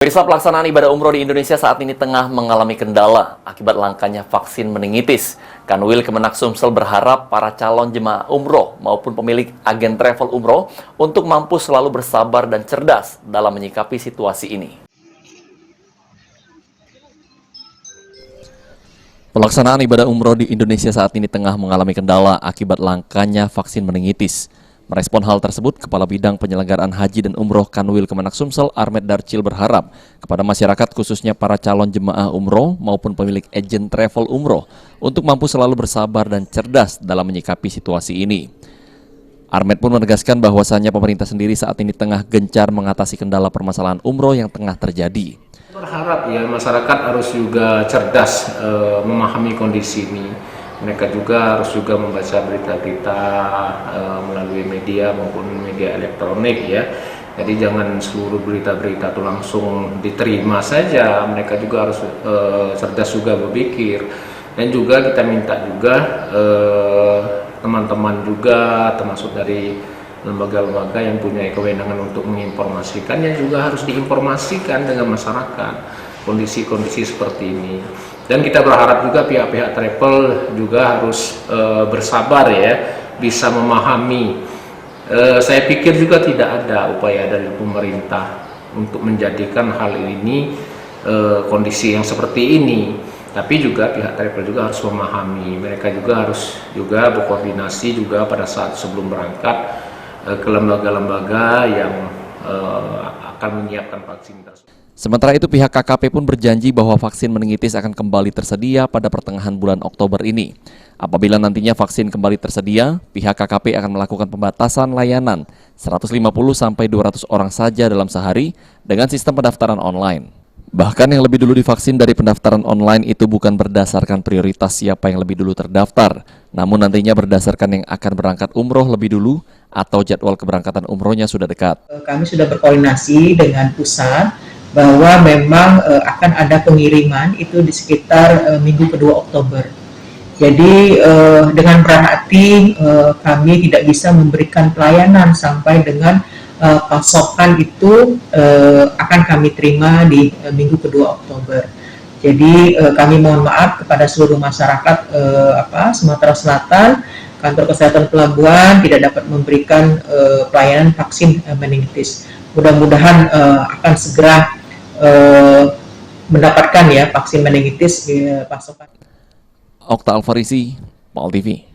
Pemirsa, pelaksanaan ibadah umroh di Indonesia saat ini tengah mengalami kendala akibat langkanya vaksin meningitis. Kanwil Kemenak Sumsel berharap para calon jemaah umroh maupun pemilik agen travel umroh untuk mampu selalu bersabar dan cerdas dalam menyikapi situasi ini. Pelaksanaan ibadah umroh di Indonesia saat ini tengah mengalami kendala akibat langkanya vaksin meningitis. Merespon hal tersebut, Kepala Bidang Penyelenggaraan Haji dan Umroh Kanwil Kemenak Sumsel, Armed Darcil berharap kepada masyarakat khususnya para calon jemaah umroh maupun pemilik agen travel umroh untuk mampu selalu bersabar dan cerdas dalam menyikapi situasi ini. Armed pun menegaskan bahwasannya pemerintah sendiri saat ini tengah gencar mengatasi kendala permasalahan umroh yang tengah terjadi. Berharap ya masyarakat harus juga cerdas memahami kondisi ini. Mereka juga harus membaca berita-berita melalui media maupun media elektronik ya. Jadi jangan seluruh berita-berita itu langsung diterima saja. Mereka juga harus cerdas juga berpikir. Dan juga kita minta juga teman-teman juga termasuk dari lembaga-lembaga yang punya kewenangan untuk menginformasikannya juga harus diinformasikan dengan masyarakat kondisi-kondisi seperti ini. Dan kita berharap juga pihak-pihak travel juga harus bersabar ya, bisa memahami. Saya pikir juga tidak ada upaya dari pemerintah untuk menjadikan hal ini kondisi yang seperti ini. Tapi juga pihak travel juga harus memahami. Mereka juga harus berkoordinasi juga pada saat sebelum berangkat ke lembaga-lembaga yang akan menyiapkan vaksin tersebut. Sementara itu, pihak KKP pun berjanji bahwa vaksin meningitis akan kembali tersedia pada pertengahan bulan Oktober ini. Apabila nantinya vaksin kembali tersedia, pihak KKP akan melakukan pembatasan layanan 150-200 orang saja dalam sehari dengan sistem pendaftaran online. Bahkan yang lebih dulu divaksin dari pendaftaran online itu bukan berdasarkan prioritas siapa yang lebih dulu terdaftar, namun nantinya berdasarkan yang akan berangkat umroh lebih dulu atau jadwal keberangkatan umrohnya sudah dekat. Kami sudah berkoordinasi dengan pusat bahwa memang akan ada pengiriman itu di sekitar minggu kedua Oktober. Jadi dengan berat hati kami tidak bisa memberikan pelayanan sampai dengan pasokan itu akan kami terima di minggu kedua Oktober. Jadi kami mohon maaf kepada seluruh masyarakat Sumatera Selatan, kantor kesehatan pelabuhan tidak dapat memberikan pelayanan vaksin meningitis. Mudah-mudahan akan segera mendapatkan ya vaksin meningitis pasokan. Okta Alfarisi, PAL TV.